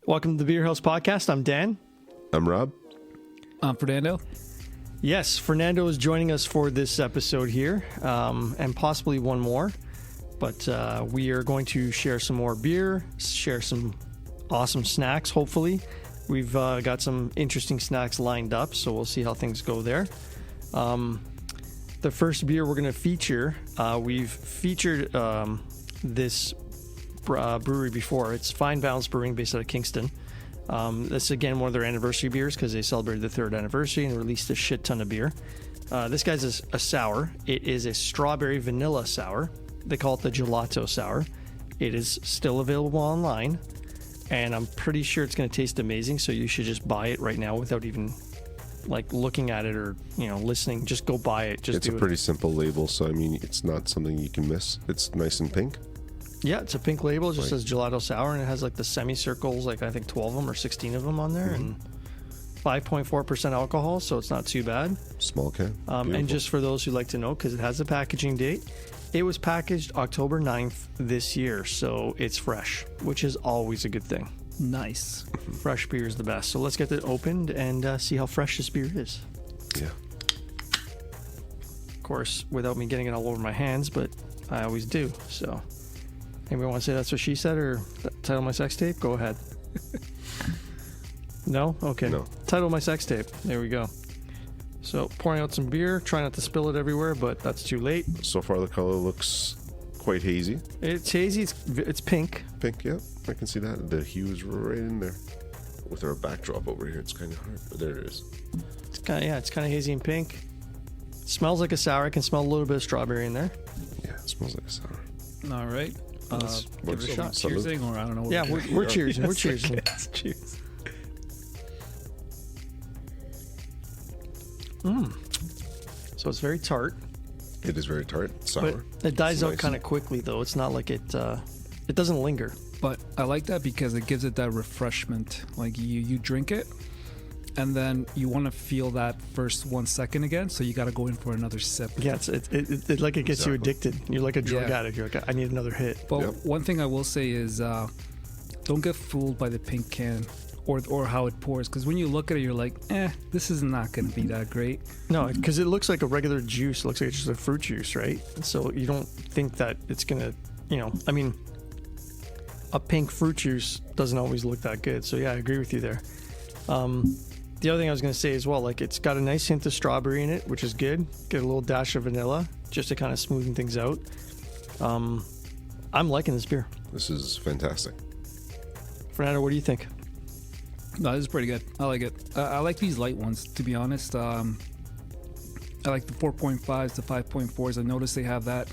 Welcome to the Beer House Podcast. I'm Dan. I'm Rob. I'm Fernando. Yes, Fernando is joining us for this episode here, and possibly one more. But we are going to share some more beer, share some awesome snacks, hopefully. We've got some interesting snacks lined up, so we'll see how things go there. The first beer we're going to feature, we've featured this brewery before. It's Fine Balance Brewing based out of Kingston. This is again one of their anniversary beers because they celebrated the 3rd anniversary and released a shit ton of beer. This guy's a sour. It is a strawberry vanilla sour. They call it the gelato sour. It is still available online, and I'm pretty sure it's going to taste amazing. So you should just buy it right now without even like looking at it or listening. Just go buy it. Just it's a pretty simple label, so I mean it's not something you can miss. It's nice and pink. Yeah, it's a pink label. It just says gelato sour, and it has like the semicircles, like I think 12 of them or 16 of them on there, and 5.4% alcohol, so it's not too bad. Small can. And just for those who like to know, because it has a packaging date, it was packaged October 9th this year, so it's fresh, which is always a good thing. Nice. Fresh beer is the best. So let's get it opened and see how fresh this beer is. Yeah. Of course, without me getting it all over my hands, but I always do, so... Anybody want to say that's what she said or title of my sex tape? Go ahead. No? Okay. No. Title of my sex tape. There we go. So pouring out some beer. Try not to spill it everywhere, but that's too late. So far the color looks quite hazy. It's hazy. It's pink. Pink, yeah. I can see that. The hue is right in there. With our backdrop over here, it's kind of hard, but there it is. It's kind of hazy and pink. It smells like a sour. I can smell a little bit of strawberry in there. Yeah, it smells like a sour. All right. Give it a shot. Cheersing, or I don't know. Yeah, we're cheersing. We're cheersing. Okay, cheers. So it's very tart. It is very tart, sour. But it dies It's out nice. kind of quickly, though. It's not like it doesn't linger. But I like that because it gives it that refreshment. Like you drink it, and then you want to feel that first 1 second again, so you got to go in for another sip. Yeah, it like it gets you addicted. You're like a drug addict. You're like, I need another hit. But one thing I will say is, don't get fooled by the pink can or how it pours, because when you look at it, you're like, this is not going to be that great. No, because it looks like a regular juice. It looks like it's just a fruit juice, right? So you don't think that it's gonna, I mean, a pink fruit juice doesn't always look that good. So yeah, I agree with you there. The other thing I was going to say as well, like it's got a nice hint of strawberry in it, which is good. Get a little dash of vanilla just to kind of smoothen things out. I'm liking this beer. This is fantastic. Fernando, what do you think? No, this is pretty good. I like it. I like these light ones, to be honest. I like the 4.5s, the 5.4s. I noticed they have that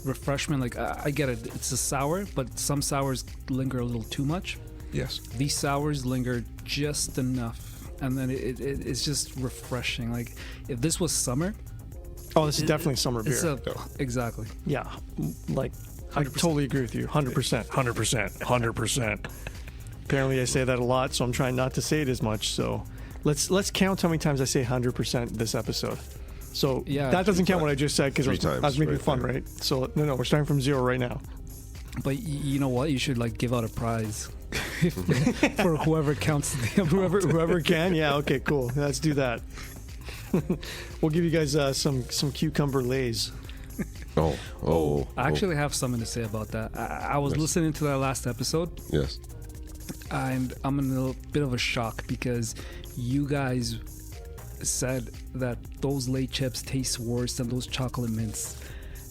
refreshment. Like, I get it. It's a sour, but some sours linger a little too much. Yes. These sours linger just enough. And then it's just refreshing. Like, if this was summer... Oh, this is definitely summer beer. Exactly. Yeah, like, 100%. I totally agree with you. 100%. 100%. 100%. Apparently I say that a lot, so I'm trying not to say it as much. So let's count how many times I say 100% this episode. So that doesn't count what I just said because I was making fun, right? So no, we're starting from 0 right now. But you know what? You should like give out a prize for whoever counts the amount. Whoever can. Yeah. Okay. Cool. Let's do that. We'll give you guys some cucumber lays. Oh. I actually have something to say about that. I was listening to that last episode. Yes. And I'm in a bit of a shock because you guys said that those Lay chips taste worse than those chocolate mints.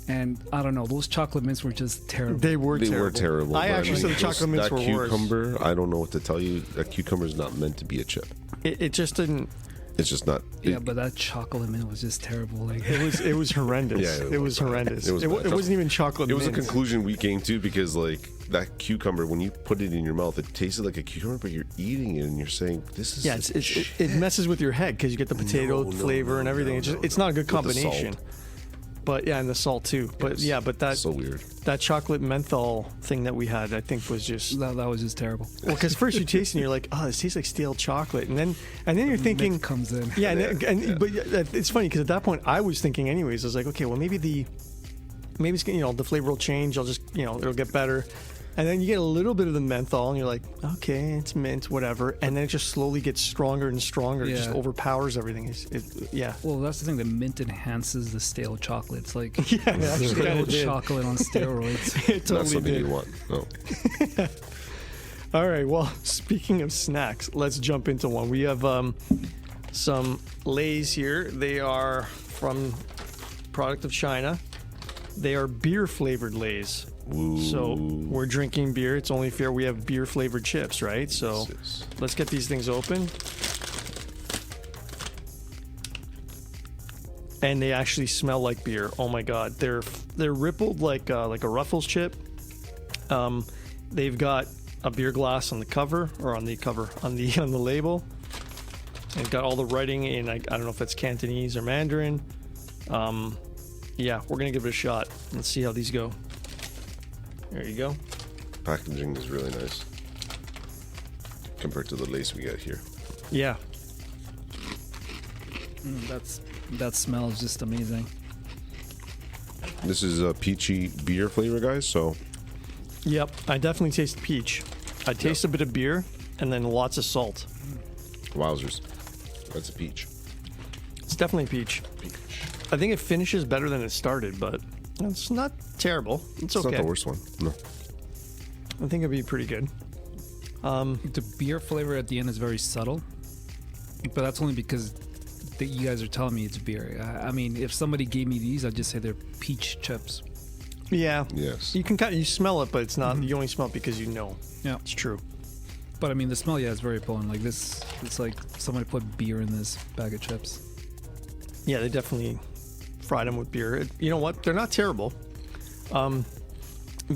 And I don't know, those chocolate mints were just terrible. They were terrible. I actually said the chocolate mints were worse. That cucumber, I don't know what to tell you. That cucumber is not meant to be a chip. It just didn't. It's just not. But that chocolate mint was just terrible. Like it was horrendous. Yeah, it was horrendous. It wasn't even chocolate. It was a conclusion we came to because like that cucumber, when you put it in your mouth, it tasted like a cucumber, but you're eating it and you're saying this is. Yeah, it messes with your head because you get the potato flavor and everything. It's not a good combination. But yeah, and the salt too. But yeah, but that so weird. That chocolate menthol thing that we had, I think, was just that was just terrible. Well, because first you taste and you're like, oh, this tastes like stale chocolate, and then you're thinking mint comes in. Yeah, but it's funny because at that point I was thinking anyways. I was like, okay, well maybe it's the flavor will change. I'll just it'll get better. And then you get a little bit of the menthol, and you're like, okay, it's mint, whatever. And then it just slowly gets stronger and stronger. It just Yeah. overpowers everything. Yeah. Well, that's the thing. The mint enhances the stale chocolate. It's like Yeah, it actually stale kinda did. chocolate on steroids. It Not totally something did. you want. No. All right. Well, speaking of snacks, let's jump into one. We have some Lays here. They are from product of China. They are beer flavored Lays. Ooh. So we're drinking beer. It's only fair we have beer flavored chips, right? So Yes. let's get these things open. And they actually smell like beer. Oh my god, they're rippled like a Ruffles chip. They've got a beer glass on the cover, or on the label. They've got all the writing in, I don't know if it's Cantonese or Mandarin. Yeah, we're gonna give it a shot. Let's see how these go. There you go. Packaging is really nice compared to the lace we got here. Yeah. That smell is just amazing. This is a peachy beer flavor, guys. So Yep. I definitely taste peach. I taste a bit of beer and then lots of salt. wowzers, that's a peach. It's definitely peach. I think it finishes better than it started, but it's not terrible. It's okay. It's not the worst one. No. I think it'd be pretty good. The beer flavor at the end is very subtle, but that's only because you guys are telling me it's beer. I mean, if somebody gave me these, I'd just say they're peach chips. Yeah. Yes. You can you smell it, but it's not. You only smell it because you know. Yeah. It's true. But I mean, the smell, yeah, is very potent. Like this, it's like somebody put beer in this bag of chips. Yeah, they definitely fried them with beer. You know what? They're not terrible.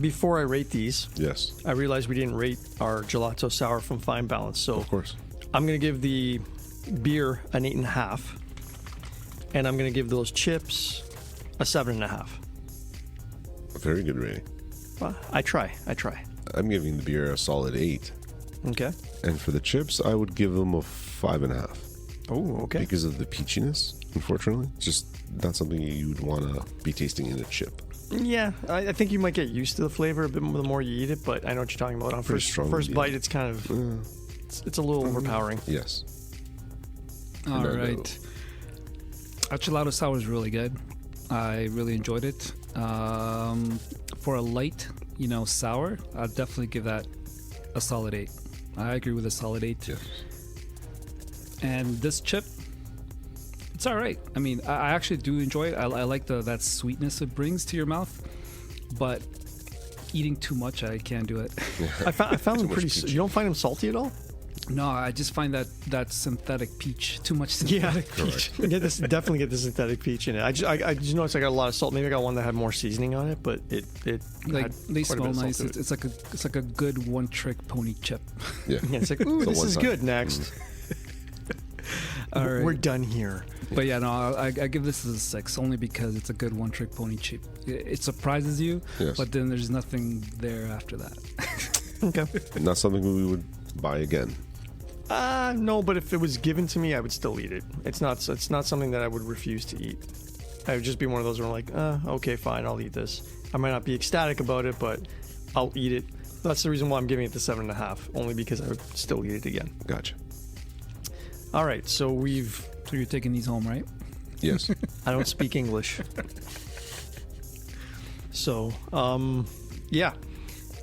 Before I rate these, Yes. I realized we didn't rate our gelato sour from Fine Balance. So Of course. I'm going to give the beer an 8.5. And I'm going to give those chips a 7.5. A very good rating. Well, I try. I'm giving the beer a solid 8, Okay. and for the chips, I would give them a 5.5 Oh, okay. because of the peachiness. Unfortunately, it's just not something you would want to be tasting in a chip. Yeah, I think you might get used to the flavor a bit more the more you eat it, but I know what you're talking about. On Pretty first strong, first yeah. bite, it's kind of it's a little overpowering. Yes. All Fernando. right. Our gelato sour is really good. I really enjoyed it. For a light, sour, I'd definitely give that a solid 8. I agree with a solid 8. Yes. And this chip, it's all right. I mean, I actually do enjoy it. I like that sweetness it brings to your mouth, but eating too much, I can't do it. I found them Too much pretty. peach. You don't find them salty at all? No, I just find that synthetic peach too much synthetic peach. Definitely get the synthetic peach in it. I just noticed I got a lot of salt. Maybe I got one that had more seasoning on it, but it Like had they quite a bit smell of salt nice. to it. It's like a good one-trick pony chip. Yeah. Yeah, it's like, ooh, So this one is time. good. Next, All right. we're done here. But yeah, no, I give this as a 6 only because it's a good one-trick pony chip. It surprises you, Yes. but then there's nothing there after that. Okay. Not something we would buy again. No, but if it was given to me, I would still eat it. It's not something that I would refuse to eat. I would just be one of those where I'm like, okay, fine, I'll eat this. I might not be ecstatic about it, but I'll eat it. That's the reason why I'm giving it the 7.5, only because I would still eat it again. Gotcha. All right, so So you're taking these home, right? Yes. I don't speak English. So, yeah.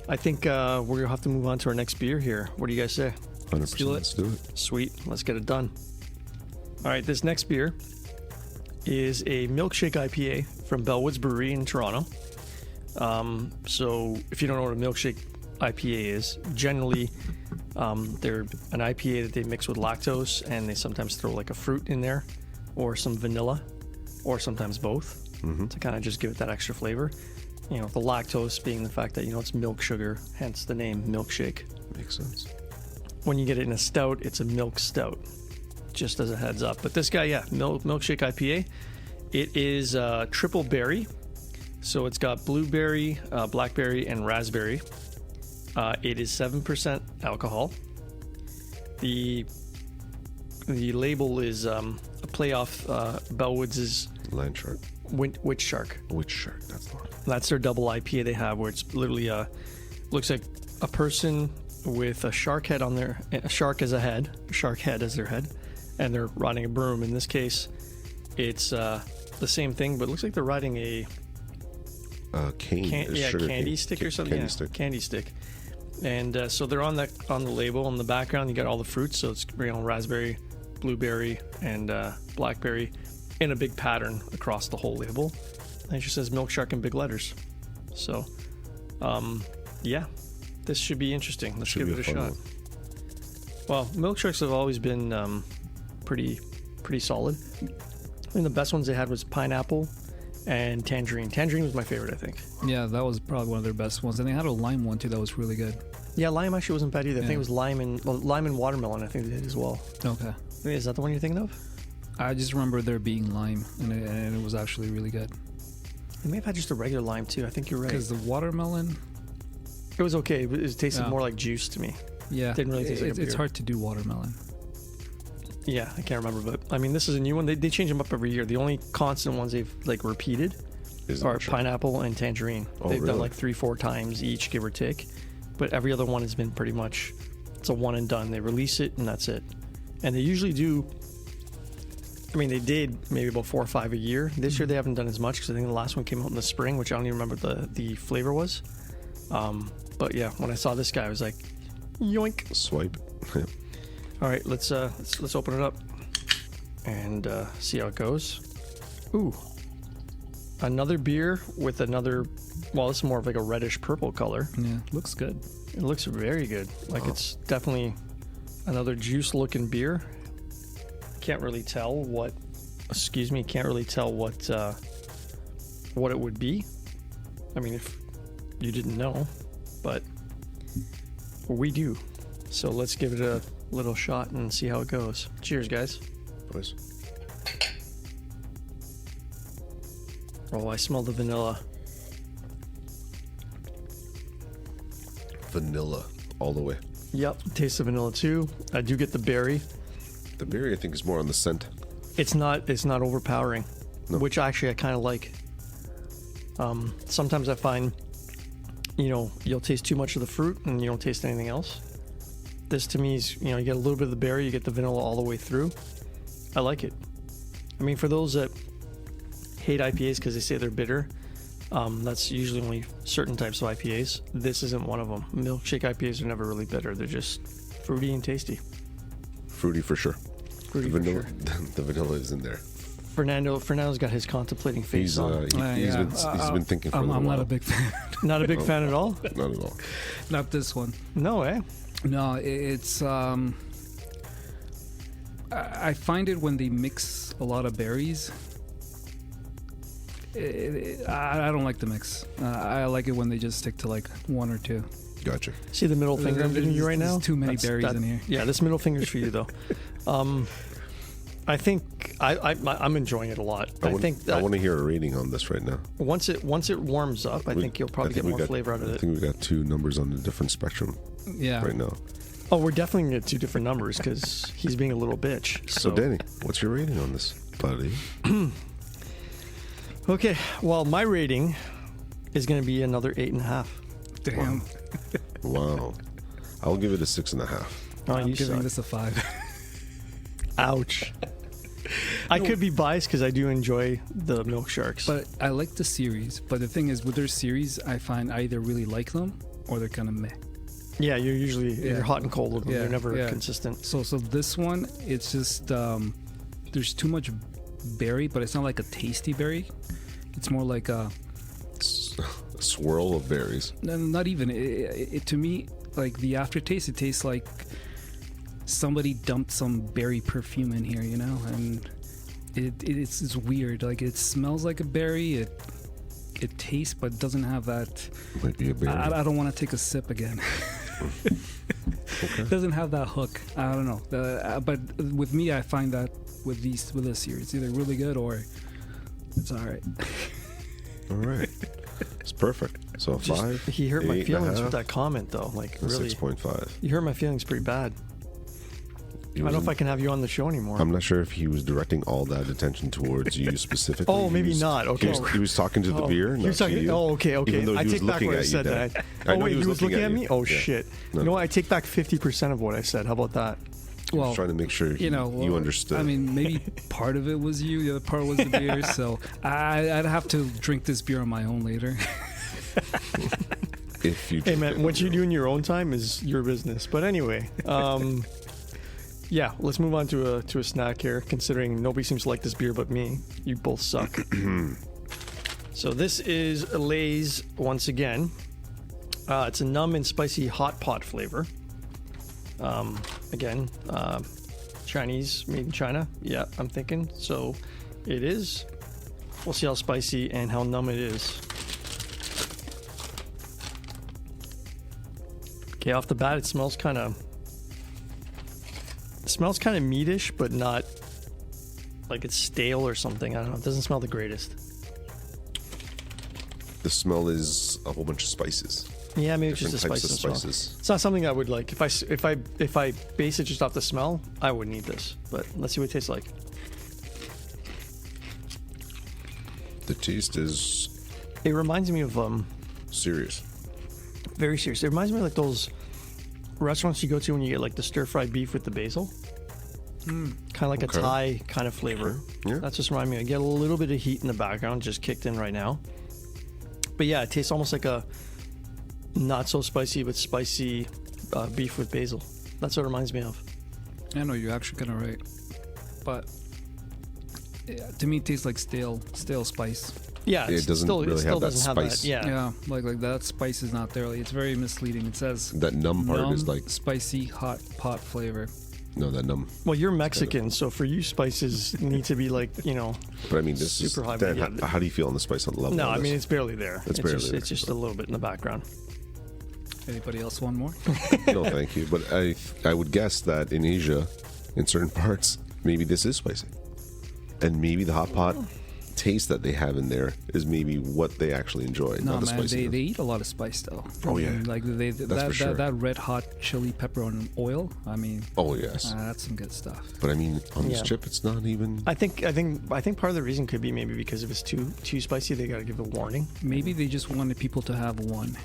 I think we're going to have to move on to our next beer here. What do you guys say? 100%. do it. Let's do it. Sweet. Let's get it done. All right, this next beer is a milkshake IPA from Bellwoods Brewery in Toronto. So if you don't know what a milkshake IPA is, generally they're an IPA that they mix with lactose, and they sometimes throw like a fruit in there or some vanilla or sometimes both to kind of just give it that extra flavor. The lactose being the fact that, it's milk sugar, hence the name milkshake. Makes sense. When you get it in a stout, it's a milk stout, just as a heads up. But this guy, milkshake IPA. It is triple berry. So it's got blueberry, blackberry, and raspberry. It is 7% alcohol. The label is a play off Bellwoods' Land shark. Witch Shark. Witch shark. That's the one. That's their double IPA they have, where it's literally a Looks like a person with a shark head on their a shark as a head, a shark head as their head, and they're riding a broom. In this case, it's the same thing, but it looks like they're riding a candy stick or something. Candy stick. And so they're on the label. In the background, you got all the fruits. So it's raspberry, blueberry, and blackberry in a big pattern across the whole label. And it just says Milk Shark in big letters. So, yeah, this should be interesting. Let's give it a shot. Well, Milk Sharks have always been pretty solid. I think the best ones they had was pineapple and tangerine. Tangerine was my favorite, I think. Yeah, that was probably one of their best ones. And they had a lime one too that was really good. Yeah, lime actually wasn't bad either. I think it was lime and watermelon. I think they did as well. Okay. Is that the one you're thinking of? I just remember there being lime, and it was actually really good. They may have had just a regular lime too. I think you're right. Because the watermelon, it was okay. It tasted more like juice to me. Yeah, didn't really taste like a beer. It's hard to do watermelon. Yeah, I can't remember, but I mean, this is a new one. They change them up every year. The only constant ones they've repeated are pineapple and tangerine. They've done 3-4 times each, give or take. But every other one has been pretty much, it's a one and done. They release it and that's it. And they usually do, I mean, they did maybe about 4 or 5 a year. This year they haven't done as much because I think the last one came out in the spring, which I don't even remember the flavor was. But yeah, when I saw this guy, I was like, yoink. Swipe. All right, let's open it up and see how it goes. Ooh, another beer with another. Well, this is more of like a reddish purple color. Yeah, looks good. It looks very good. It's definitely another juice-looking beer. Can't really tell what. Excuse me. Can't really tell what it would be. I mean, if you didn't know, but we do. So let's give it a little shot and see how it goes. Cheers, guys. Boys. Oh, I smell the vanilla. Vanilla all the way. Yep, taste the vanilla too. I do get the berry. The berry, I think, is more on the scent. It's not overpowering, which actually I kind of like. Sometimes I find, you'll taste too much of the fruit and you don't taste anything else. This to me is, you get a little bit of the berry, you get the vanilla all the way through. I like it. I mean, for those that hate IPAs because they say they're bitter, that's usually only certain types of IPAs. This isn't one of them. Milkshake IPAs are never really bitter. They're just fruity and tasty. Fruity for sure. Fruity the vanilla, for sure. The vanilla is in there. Fernando's got his contemplating face on. He's been thinking for a little while. I'm not a big fan. Not a big fan at all? Not at all. Not this one. No, eh? No, it's I find it when they mix a lot of berries. I don't like the mix. I like it when they just stick to like one or two. Gotcha. See the middle finger I'm giving you right now? There's too many berries in here. Yeah, this middle finger's for you though. I think I'm enjoying it a lot. I want to hear a rating on this right now. Once it warms up, I think you'll probably get more flavor out of it. I think we got two numbers on a different spectrum. Yeah. Right now. Oh, we're definitely gonna get two different numbers because he's being a little bitch. So Danny, what's your rating on this, buddy? Okay, well, my rating is gonna be another 8.5. Damn. Wow. I'll give it a 6.5. Oh, I'm you giving suck. this a 5. Ouch. I could be biased because I do enjoy the Milk Sharks. But I like the series. But the thing is, with their series, I find I either really like them or they're kind of meh. Yeah, you're hot and cold with them. Yeah, They're never yeah. consistent. So this one, it's just there's too much berry, but it's not like a tasty berry. It's more like a swirl of berries. Not even. It to me, like the aftertaste, it tastes like somebody dumped some berry perfume in here, and it's weird. Like it smells like a berry. It tastes, but doesn't have that. Might be a berry. I don't want to take a sip again. Okay. It doesn't have that hook. I don't know. But with me, I find that with this series, it's either really good or it's all right. All right. It's perfect. So a 5. He hurt my feelings with that comment, though. Like really, 6.5. You hurt my feelings pretty bad. I don't know if I can have you on the show anymore. I'm not sure if he was directing all that attention towards you specifically. Oh, maybe not. Okay. He was talking to the beer, not to you. Oh, okay. Even though I he was take back looking what I at you, said. Dad. That. I Oh know wait, he was looking at me. Oh Yeah. shit. No. You know what? I take back 50% of what I said. How about that? I Well, was trying to make sure you understood. I mean, maybe part of it was you, the other part was the beer. So I'd have to drink this beer on my own later. if you Hey man, what you do in your own time is your business. But anyway, yeah, let's move on to a snack here. Considering nobody seems to like this beer but me, you both suck. So this is Lay's once again. It's a numb and spicy hot pot flavor. Again, Chinese, made in China. Yeah, I'm thinking. So it is. We'll see how spicy and how numb it is. Okay, off the bat, it smells kind of meatish, but not like it's stale or something. I don't know. It doesn't smell the greatest. The smell is a whole bunch of spices. Yeah, maybe it's just Different the types spices. of spices. It's not something I would like. If I base it just off the smell, I wouldn't eat this. But let's see what it tastes like. The taste is It reminds me of serious. very serious. It reminds me of like those restaurants you go to when you get like the stir-fried beef with the basil. Kind of like Okay. a Thai kind of flavor. Yeah. That's just reminding me. I get a little bit of heat in the background, just kicked in right now. But yeah, it tastes almost like a not so spicy but spicy beef with basil. That's what it reminds me of. I know you're actually kind of right, but yeah, to me it tastes like stale spice. Yeah, It doesn't still, really it still have that doesn't have spice. that. Yeah. Yeah, like that spice is not there. Like, it's very misleading. It says That numb part is like spicy hot pot flavor. no, that numb. Well, you're Mexican, so for you, spices need to be like, you know. But I mean, this Super is high, Dan, but yeah. how do you feel on the spice level? No, on I this? mean it's barely there. It's barely just, there. It's just a little bit in the background. Anybody else want more? No, thank you. But I would guess that in Asia, in certain parts, maybe this is spicy, and maybe the hot pot taste that they have in there is maybe what they actually enjoy. No, not the man, spicy. they eat a lot of spice though. Oh, yeah. I mean, like for sure. that red hot chili pepper on oil. I mean, Oh yes, that's some good stuff. but I mean on this Yeah. chip, it's not even. I think part of the reason could be maybe because if it's too spicy, they got to give a warning. Maybe they just wanted people to have one.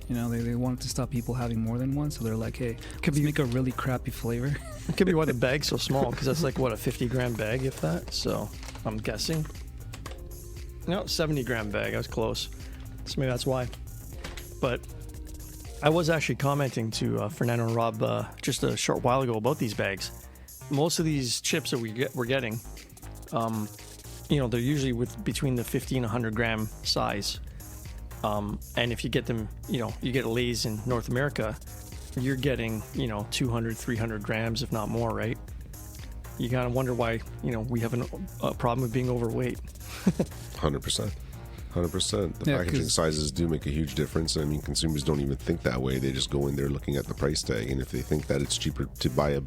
You know, they wanted to stop people having more than one, so they're like, hey, could make a really crappy flavor. It could be why the bag's so small because that's like what a 50-gram bag, if that. So I'm guessing. No, 70-gram bag. I was close. So maybe that's why. But I was actually commenting to Fernando and Rob just a short while ago about these bags. Most of these chips that we're getting, you know, they're usually between the 50 and 100 gram size. And if you get them, you know, you get Lay's in North America, you're getting, you know, 200, 300 grams, if not more, right? You kind of wonder why, you know, we have a problem with being overweight. 100%. 100%. The Yeah, packaging 'cause- sizes do make a huge difference. I mean, consumers don't even think that way. They just go in there looking at the price tag, and if they think that it's cheaper to buy a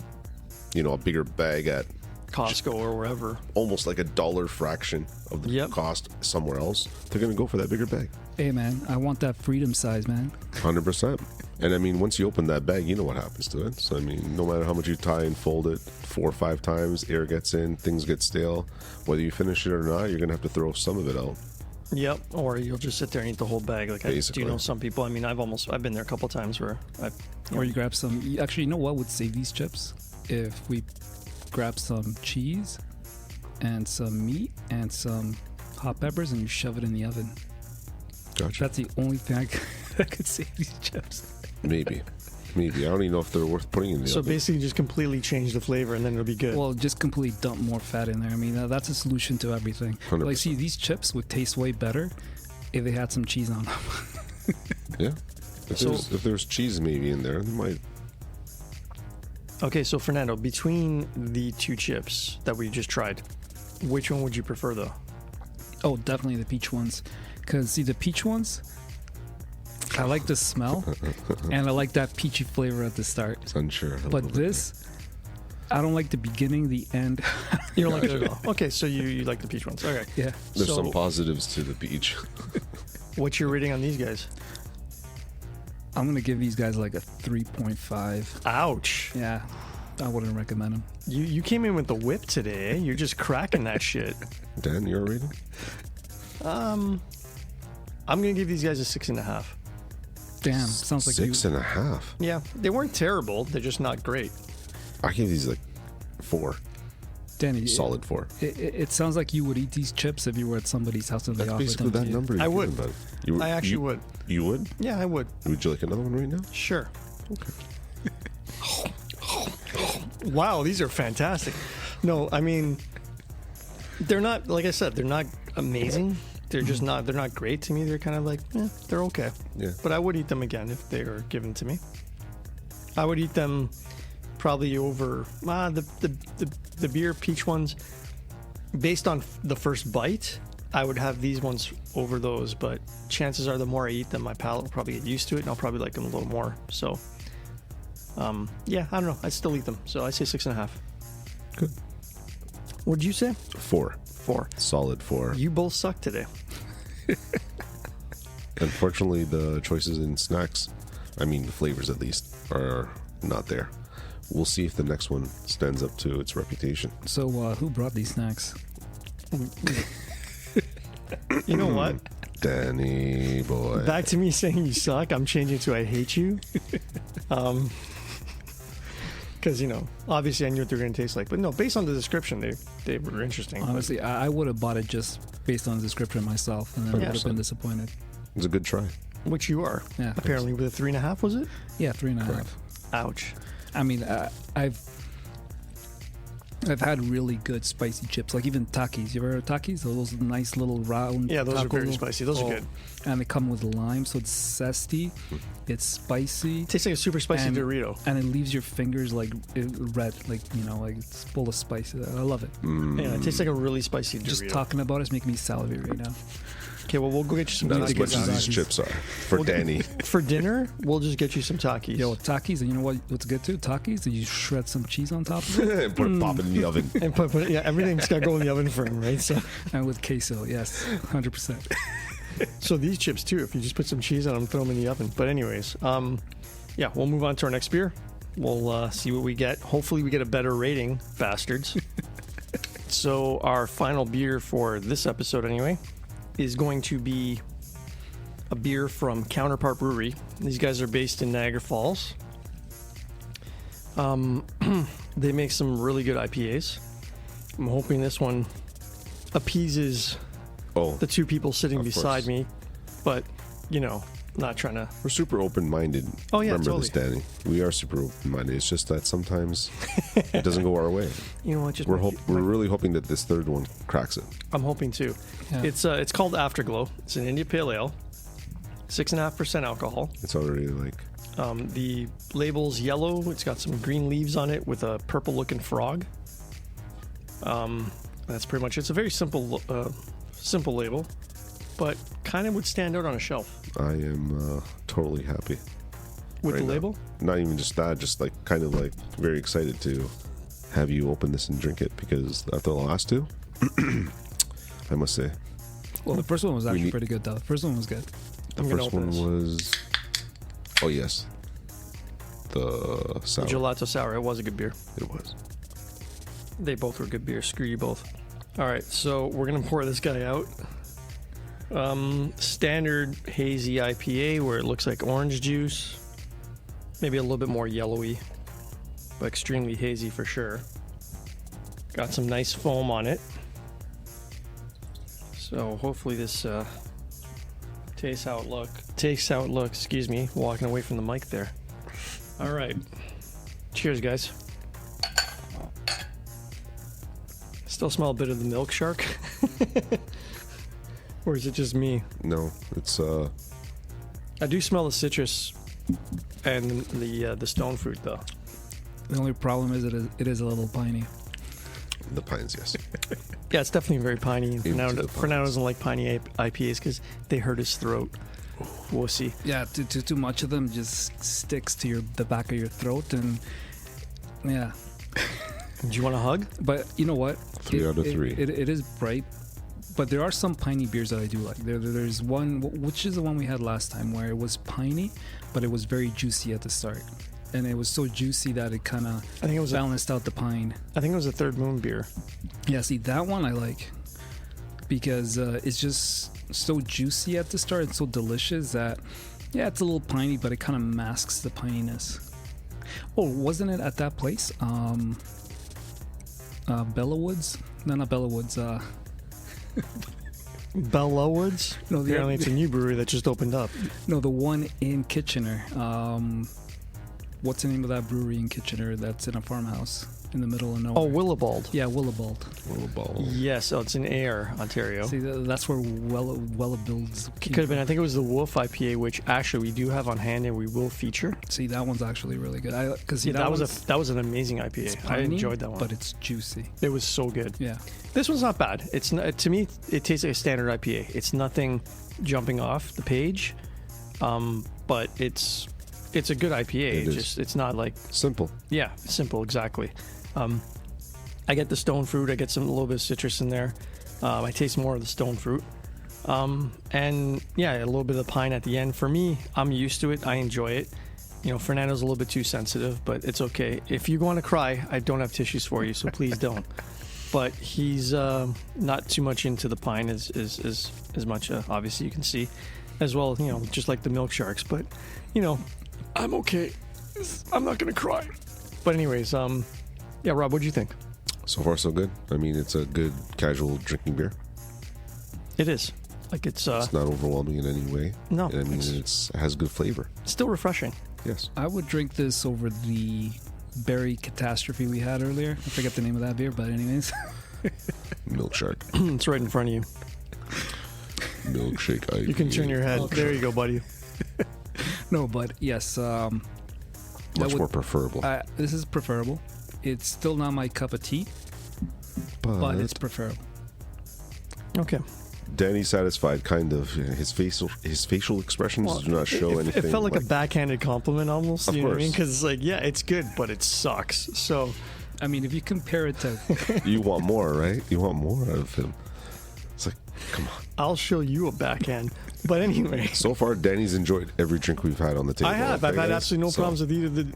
bigger bag at Costco or wherever. almost like a dollar fraction of the Yep. cost somewhere else, they're going to go for that bigger bag. Hey, man, I want that freedom size, man. 100%. And I mean, once you open that bag, you know what happens to it. So, I mean, no matter how much you tie and fold it 4 or 5 times, air gets in, things get stale. Whether you finish it or not, you're going to have to throw some of it out. Yep. Or you'll just sit there and eat the whole bag. Like I do Basically. know some people. I mean, I've been there a couple times where Or you grab some. Actually, you know what would save these chips? If we grab some cheese and some meat and some hot peppers and you shove it in the oven. Gotcha. That's the only thing that could save these chips. Maybe. I don't even know if they're worth putting in the so oven. basically just completely change the flavor and then it'll be good. Well, just completely dump more fat in there. I mean, that's a solution to everything. 100%. Like, see, these chips would taste way better if they had some cheese on them. Yeah. If So- there's cheese maybe in there, they might. Okay, so Fernando, between the two chips that we just tried, which one would you prefer though? Oh, definitely the peach ones. Because, see, the peach ones, I like the smell and I like that peachy flavor at the start. It's unsure. But this, I don't like the beginning, the end. You don't like it Gotcha. at all. Okay, so you like the peach ones. Okay. Yeah. There's so some positives to the peach. what's your rating on these guys? I'm going to give these guys like a 3.5. Ouch. Yeah. I wouldn't recommend them. You came in with the whip today. Eh? You're just cracking that shit. Dan, your rating? I'm gonna give these guys a 6.5. Damn, sounds like 6.5. Yeah, they weren't terrible. They're just not great. I give these like 4. Danny, Solid 4. It sounds like you would eat these chips if you were at somebody's house and they That's offered basically them that to you. number. You're I would. giving, bud. I actually would. You would? Yeah, I would. Would you like another one right now? Sure. Wow, these are fantastic. No, I mean, they're not, like I said, they're not amazing. They're just not, they're not great to me. They're kind of like, they're okay. Yeah. But I would eat them again if they were given to me. I would eat them probably over the beer peach ones. Based on the first bite, I would have these ones over those, but chances are the more I eat them, my palate will probably get used to it and I'll probably like them a little more. So, yeah, I don't know. I'd still eat them. So I say 6.5. Good. What'd you say? 4. 4. Solid 4. You both suck today. Unfortunately, the choices in snacks, I mean the flavors at least, are not there. We'll see if the next one stands up to its reputation. So, who brought these snacks? You know what? Danny boy. Back to me saying you suck. I'm changing to I hate you. Because, obviously I knew what they were going to taste like. But no, based on the description, they were interesting. Honestly, I would have bought it just based on the description myself, and then I would have been disappointed. It's a good try. Which you are. Yeah. Apparently with a 3.5, was it? Yeah, 3.5. Ouch. I mean, I've had really good spicy chips, like even Takis. You ever heard of Takis? Those nice little round. Yeah, those are taco very rolls. spicy. Those are good. And they come with lime, so it's zesty, it's spicy, Tastes like a super spicy And- Dorito. and it leaves your fingers like red, like like it's full of spice. I love it. Yeah, it tastes like a really spicy Dorito. Just talking about it's making me salivate right now. Okay, well, we'll go get you some Not need as to Takis. much get as these Takis. chips are. For Danny. For dinner, we'll just get you some Takis. Yo, Takis, and you know what's good too? Takis, and you shred some cheese on top of it, Put it pop it in the oven. And put it, yeah, everything's got to go in the oven for him, right? and with queso. Yes, 100%. So these chips too, if you just put some cheese on them, throw them in the oven. But anyways, yeah, we'll move on to our next beer. We'll see what we get. Hopefully we get a better rating, bastards. So our final beer for this episode anyway is going to be a beer from Counterpart Brewery. These guys are based in Niagara Falls. They make some really good IPAs. I'm hoping this one appeases Oh, the two people sitting Of beside course. me, but not trying to. we're super open-minded. Oh, yeah, Remember this, Danny. We are super open-minded. It's just that sometimes it doesn't go our way. You know what? Just We're really hoping that this third one cracks it. I'm hoping too. Yeah. It's called Afterglow. It's an India Pale Ale, 6.5% alcohol. It's already like The label's yellow. It's got some green leaves on it with a purple-looking frog. That's pretty much it. It's a very simple label, but kind of would stand out on a shelf I am totally happy. with right the now. label. Not even just that, just like kind of like very excited to have you open this and drink it because after the last two, I must say Well, the first one was actually need- pretty good, though. The first one was good. the I'm gonna first open one this. was oh yes, the sour. The Gelato Sour. It was a good beer. It was. They both were good beers. Screw you both. All right, so we're gonna pour this guy out. Standard hazy IPA where it looks like orange juice, maybe a little bit more yellowy, but extremely hazy for sure. Got some nice foam on it. So hopefully this tastes how it looks. Excuse me, walking away from the mic there. All right, cheers, guys. Still smell a bit of the milk shark. Or is it just me? No, it's I do smell the citrus and the stone fruit though. The only problem is it is a little piney. the pines. Yes. Yeah, it's definitely very piney. And Into Fernando, the Fernando pines. doesn't like piney IPAs because they hurt his throat. Wussy. Yeah, too much of them just sticks to the back of your throat, and yeah. Do you want a hug? But you know what? 3 out of 3. It is bright, but there are some piney beers that I do like. There's one, which is the one we had last time, where it was piney, but it was very juicy at the start. and it was so juicy that it kind of I think it was. balanced out the pine. I think it was a Third Moon beer. Yeah, see, that one I like because it's just so juicy at the start and so delicious that, yeah, it's a little piney, but it kind of masks the pininess. Oh, wasn't it at that place? Bella Woods? No, not Bella Woods. Bella Woods. No, Apparently, it's a new brewery that just opened up. No, the one in Kitchener. What's the name of that brewery in Kitchener that's in a farmhouse in the middle of nowhere? Oh, Willibald. Yeah, Willibald. Yes, it's in Ayr, Ontario. See, that's where Willibald's It could have been. I think it was the Wolf IPA, which actually we do have on hand and we will feature. See, that one's actually really good. Because Yeah, that was an amazing IPA. I enjoyed that one. but it's juicy. It was so good. Yeah. This one's not bad. It's not, to me, it tastes like a standard IPA. It's nothing jumping off the page, but it's a good IPA. It's not like Simple. yeah, simple exactly. I get the stone fruit. I get a little bit of citrus in there. I taste more of the stone fruit, and yeah, a little bit of the pine at the end. For me, I'm used to it. I enjoy it. You know, Fernando's a little bit too sensitive, but it's okay. If you want to cry, I don't have tissues for you, so please don't. But he's not too much into the pine as much. Obviously, you can see, as well. You know, just like the milk sharks. But you know, I'm okay. I'm not gonna cry. But anyways, yeah, Rob, what do you think? So far, so good. I mean, it's a good casual drinking beer. It is like it's It's not overwhelming in any way. no, And I mean, it has good flavor. still refreshing. Yes. I would drink this over the berry catastrophe we had earlier. I forget the name of that beer, but anyways. Milk Shark. It's right in front of you. Milkshake IPA. You can turn your head. There you go, buddy. No, but yes. Much more preferable. This is preferable. It's still not my cup of tea, but it's preferable. Okay. Danny's satisfied, kind of. His facial expressions do not show anything. It felt like a backhanded compliment almost. Of You know what I course. mean? Because it's like, yeah, it's good, but it sucks. So I mean, if you compare it to, You want more, right? You want more out of him. It's like, come on. I'll show you a backhand. But anyway, So far, Danny's enjoyed every drink we've had on the table. I have. okay, I've had guys? absolutely no So, problems with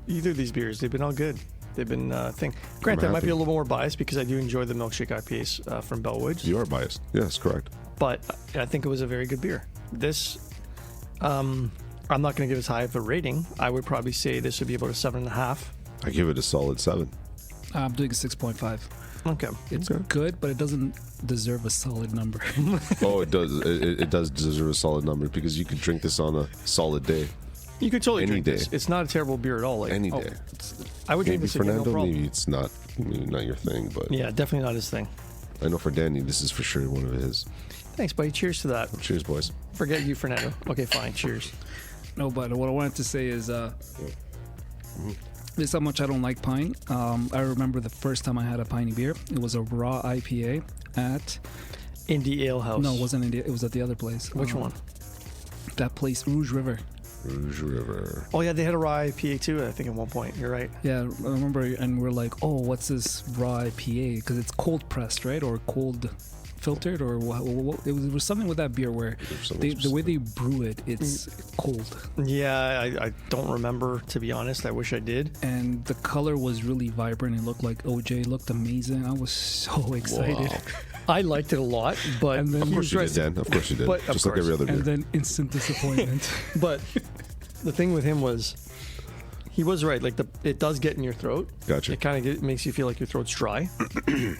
either of these beers. They've been all good. They've been thing. Granted, I might happy. be a little more biased because I do enjoy the milkshake IPAs from Bellwoods. You are biased. Yes, correct. But I think it was a very good beer. This, I'm not going to give as high of a rating. I would probably say this would be about a 7.5. I give it a solid 7. I'm doing a 6.5. Okay. It's Okay. good, but it doesn't deserve a solid number. Oh, it does. It does deserve a solid number because you could drink this on a solid day. You could totally Any drink this. day. It's not a terrible beer at all. Like, Any oh, day. I would drink Maybe this again, no Fernando, problem. maybe it's not your thing, but Yeah, definitely not his thing. I know for Danny, this is for sure one of his. Thanks, buddy. Cheers to that. Cheers, boys. Forget you, Fernando. Okay, fine. Cheers. No, but what I wanted to say is, this is how much I don't like pine. I remember the first time I had a piney beer. It was a raw IPA at. Indie Ale House. No, it wasn't India. It was at the other place. Which one? That place, Rouge River. Rouge River. Oh, yeah, they had a raw IPA too, I think, at one point. You're right. Yeah, I remember, and we're like, oh, what's this raw IPA? Because it's cold pressed, right? Or cold filtered, or it was something with that beer where the way they brew it, it's cold. Yeah, I don't remember, to be honest. I wish I did. And the color was really vibrant. It looked like OJ. It looked amazing. I was so excited. Wow. I liked it a lot, but And then Of he course was you right. did, Dan. Of course you did. But, of Just like every course. other beer. And then instant disappointment. But the thing with him was, he was right. Like, it does get in your throat. Gotcha. It kind of makes you feel like your throat's dry.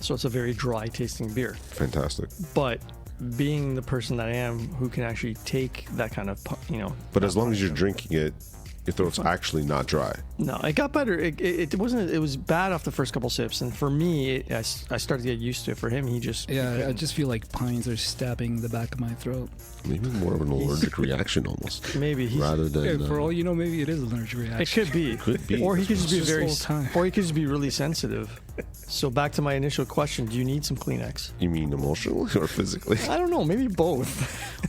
So it's a very dry tasting beer. Fantastic. But being the person that I am, who can actually take that kind of, But as long as you're drinking it, your throat's actually not dry. No, it got better. It wasn't. It was bad off the first couple sips, and for me, I started to get used to it. For him, he just Yeah, I just feel like pines are stabbing the back of my throat. Maybe more of an allergic reaction almost. maybe he's. Rather than. Yeah, for all you know, maybe it is an allergic reaction. It could be. Could be. Or he could just be It's just very. all time. Or he could just be really sensitive. So back to my initial question: do you need some Kleenex? You mean emotionally or physically? I don't know. Maybe both.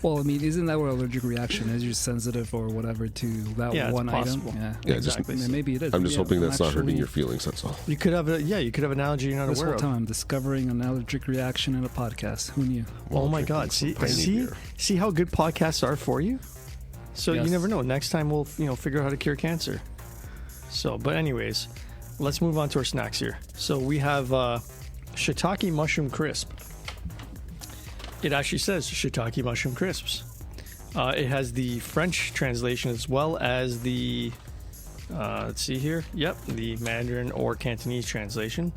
Well, I mean, isn't that what allergic reaction is? You're sensitive or whatever to that Yeah, it's one item. possible. Yeah, Yeah, just- exactly. And maybe it is. I'm just hoping that's not hurting actually- your feelings, that's all. You could have you could have an allergy you're not This aware whole of. time, discovering an allergic reaction in a podcast. Who knew? Oh my Drinking God! some piney beer. See how good podcasts are for you. So Yes. you never know. Next time we'll figure out how to cure cancer. So, but anyways, let's move on to our snacks here. So we have shiitake mushroom crisp. It actually says shiitake mushroom crisps. It has the French translation as well as the, let's see here. Yep, the Mandarin or Cantonese translation.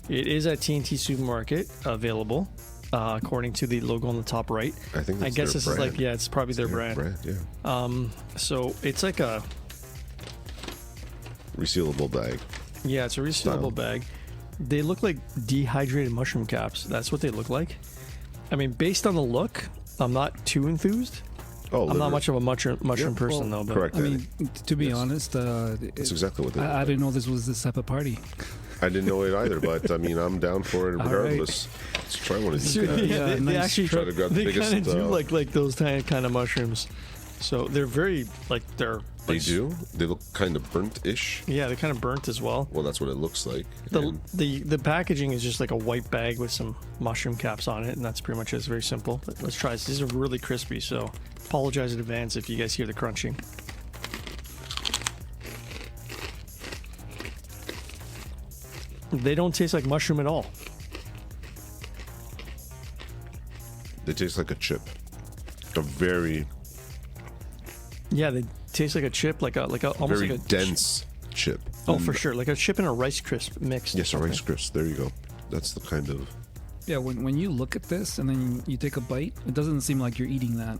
It is at T&T Supermarket available, according to the logo on the top right. I think I guess their this brand. is like, yeah, it's probably their brand. Yeah. So it's like a, Resealable bag. yeah, it's a resealable bag. They look like dehydrated mushroom caps. That's what they look like. I mean, based on the look, I'm not too enthused. Oh, I'm not much of a mushroom person, though. But correct. I mean, to be honest, That's exactly what they look I like. didn't know this was this type of party. I didn't know it either, but I mean, I'm down for it All regardless. Let's try one of these Dude, guys. yeah, they nice. actually Try to grab the they biggest, kind of do like those kind of mushrooms. So they're very like they're. They like, do. They look kind of burnt-ish. Yeah, they're kind of burnt as well. Well, that's what it looks like. The, And the packaging is just like a white bag with some mushroom caps on it, and that's pretty much it. It's very simple. But let's try this. These are really crispy, so apologize in advance if you guys hear the crunching. They don't taste like mushroom at all. they taste like a chip. A very, Yeah, they taste like a chip, like a almost very like a dense chip. Oh, for sure, like a chip and a Rice Crisp mixed. Yes, a Rice Crisp. There you go. That's the kind of. Yeah, when you look at this and then you take a bite, it doesn't seem like you're eating that.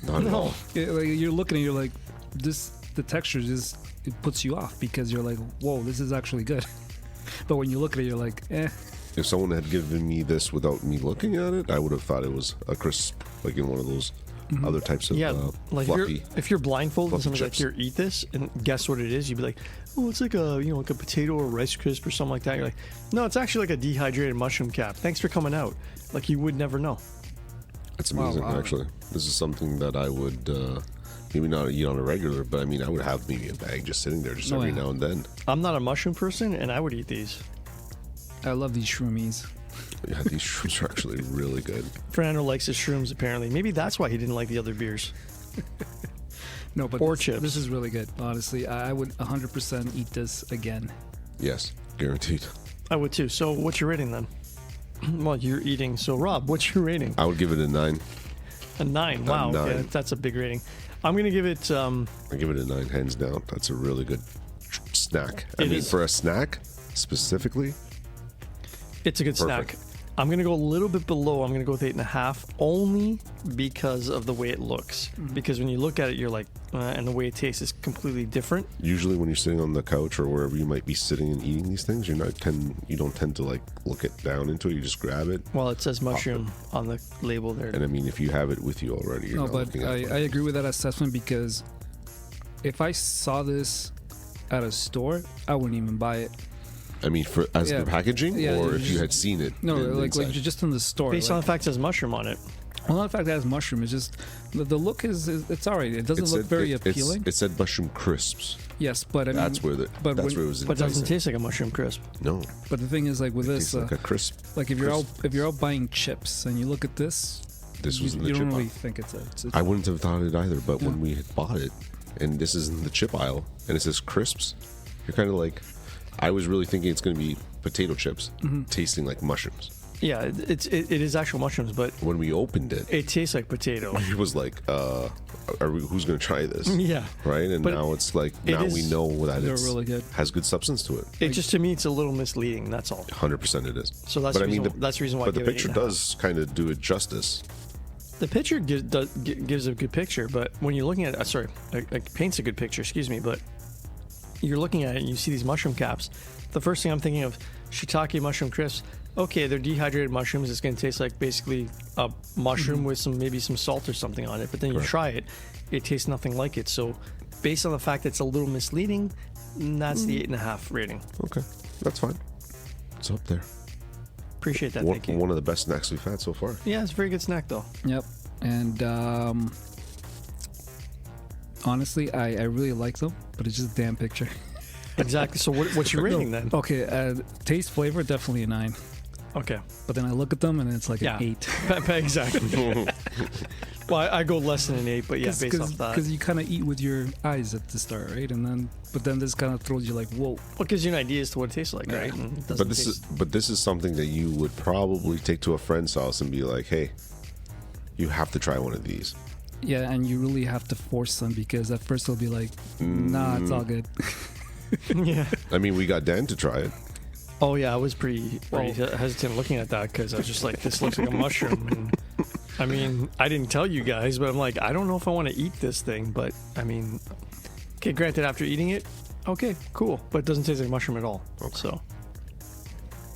Not at all. Like you're looking and you're like, this. The texture just it puts you off because you're like, whoa, this is actually good. But when you look at it, you're like, eh. If someone had given me this without me looking at it, I would have thought it was a crisp, like in one of those other types of Yeah, like fluffy. if you're blindfolded and fluffy someone's like, chips. "Here, eat this," and guess what it is, you'd be like, "Oh, it's like a like a potato or Rice Crisp or something like that." You're like, "No, it's actually like a dehydrated mushroom cap." Thanks for coming out. Like you would never know. It's amazing, wow. actually. This is something that I would maybe not eat on a regular, but I mean, I would have maybe a bag just sitting there just Oh, every yeah. now and then. I'm not a mushroom person, and I would eat these. I love these shroomies. Yeah, these shrooms are actually really good. Fernando likes his shrooms. Apparently, maybe that's why he didn't like the other beers. No, but Or this, chips. This is really good. Honestly, I would 100% eat this again. Yes, guaranteed. I would too. So, what's your rating then? Well, you're eating. So, Rob, what's your rating? I would give it a 9. A 9. Wow, 9. okay, that's a big rating. I'm gonna give it. I give it a 9, hands down. That's a really good snack. I It mean, is. for a snack specifically, It's a good Perfect. snack. I'm gonna go a little bit below. I'm gonna go with 8.5, only because of the way it looks. Because when you look at it, you're like, and the way it tastes is completely different. usually when you're sitting on the couch or wherever you might be sitting and eating these things, you don't tend to like look it down into it. You just grab it. Well, it says mushroom on the label there. And I mean, if you have it with you already, you're No, not but looking at I it. agree with that assessment because if I saw this at a store, I wouldn't even buy it. I mean, for as Yeah. the packaging, Yeah, or you if you just- had seen it. No, in- like inside. just in the store. Based on like, the fact it says mushroom on it. well, not the fact that it has mushroom. It's just the look is it's alright. It doesn't look very appealing. It said mushroom crisps. Yes, but I mean, That's where but that's when- where it was. But it doesn't enticing. taste like a mushroom crisp. No, but the thing is, like with it this, tastes like a crisp. like if you're out crisp. buying chips and you look at this, This was in the you chip don't really aisle. think it's I wouldn't have thought it either, but Yeah. when we had bought it, and this is in the chip aisle, and it says crisps, you're kind of like, I was really thinking it's going to be potato chips, tasting like mushrooms. Yeah, it is actual mushrooms, but When we opened it, it tastes like potato. it was like, who's going to try this? Yeah. Right? And But now it's like, it now is- we know that They're it's really good. has good substance to it. It just, to me, it's a little misleading. That's all. 100% it is. So that's but the reason, that's the reason why. But I the give it picture 8.5. does kind of do it justice. The picture gives a good picture, but when you're looking at it, it paints a good picture. Excuse me, but you're looking at it and you see these mushroom caps. The first thing I'm thinking of, shiitake mushroom crisps. Okay, they're dehydrated mushrooms. It's going to taste like basically a mushroom with maybe some salt or something on it. But then you Correct. try it, it tastes nothing like it. So, based on the fact that it's a little misleading, that's the 8.5 rating. Okay, that's fine. It's up there. Appreciate that. One, Thank you. one of the best snacks we've had so far. Yeah, it's a very good snack though. Yep. And honestly, I really like them, but it's just a damn picture. Exactly. So, what's your rating then? Okay, taste flavor definitely a 9, Okay. but then I look at them and it's like Yeah. an 8. Exactly. Well, I go less than an 8, but yeah, based off that. Because you kind of eat with your eyes at the start, right? But then this kind of throws you like, whoa. What gives you an idea as to what it tastes like, right? And it doesn't But this is something that you would probably take to a friend's house and be like, hey, you have to try one of these. Yeah, and you really have to force them, because at first they'll be like, nah, it's all good. Yeah. I mean, we got Dan to try it. Oh yeah, I was pretty hesitant looking at that, because I was just like, this looks like a mushroom. And I mean, I didn't tell you guys, but I'm like, I don't know if I want to eat this thing. But I mean, okay, granted, after eating it, okay, cool, but it doesn't taste like mushroom at all. Okay. So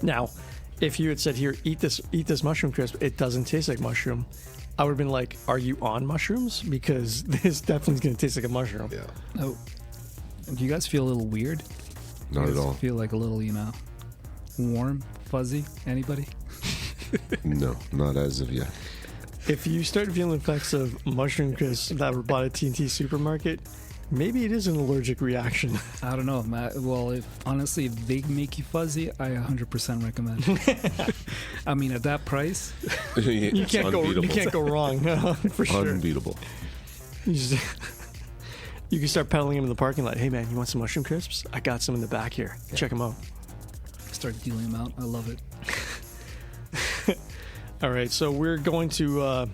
now, if you had said, here, eat this mushroom crisp, it doesn't taste like mushroom, I would have been like, are you on mushrooms? Because this definitely is going to taste like a mushroom. Yeah. Oh, do you guys feel a little weird? Not at all. Feel like a little, warm, fuzzy? Anybody? No, not as of yet. If you start feeling effects of mushroom crisps that were bought at TNT Supermarket, maybe it is an allergic reaction. I don't know, Matt. Well, honestly, if they make you fuzzy, I 100% recommend. I mean, at that price, you can't go wrong. For sure. Unbeatable. You can start peddling them in the parking lot. Hey man, you want some mushroom crisps? I got some in the back here. Yeah. Check them out. Start dealing them out. I love it. All right, so we're going to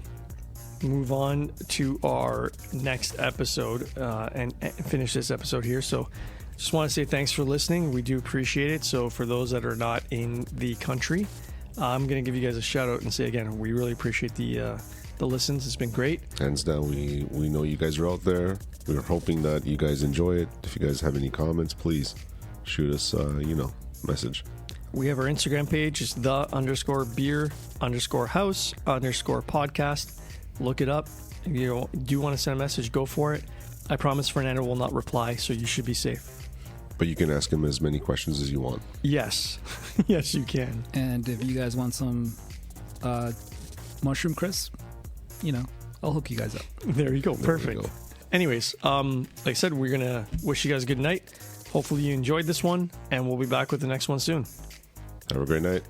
move on to our next episode and finish this episode here. So just want to say thanks for listening. We do appreciate it. So for those that are not in the country, I'm going to give you guys a shout out and say again, we really appreciate the listens. It's been great. Hands down, we know you guys are out there. We're hoping that you guys enjoy it. If you guys have any comments, please shoot us message. We have our Instagram page. It's the_beer_house_podcast. Look it up. If you do want to send a message, go for it. I promise Fernando will not reply, so you should be safe. But you can ask him as many questions as you want. Yes. Yes, you can. And if you guys want some mushroom crisp, I'll hook you guys up. There you go. Perfect. You go. Anyways, like I said, we're going to wish you guys a good night. Hopefully you enjoyed this one, and we'll be back with the next one soon. Have a great night.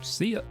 See ya.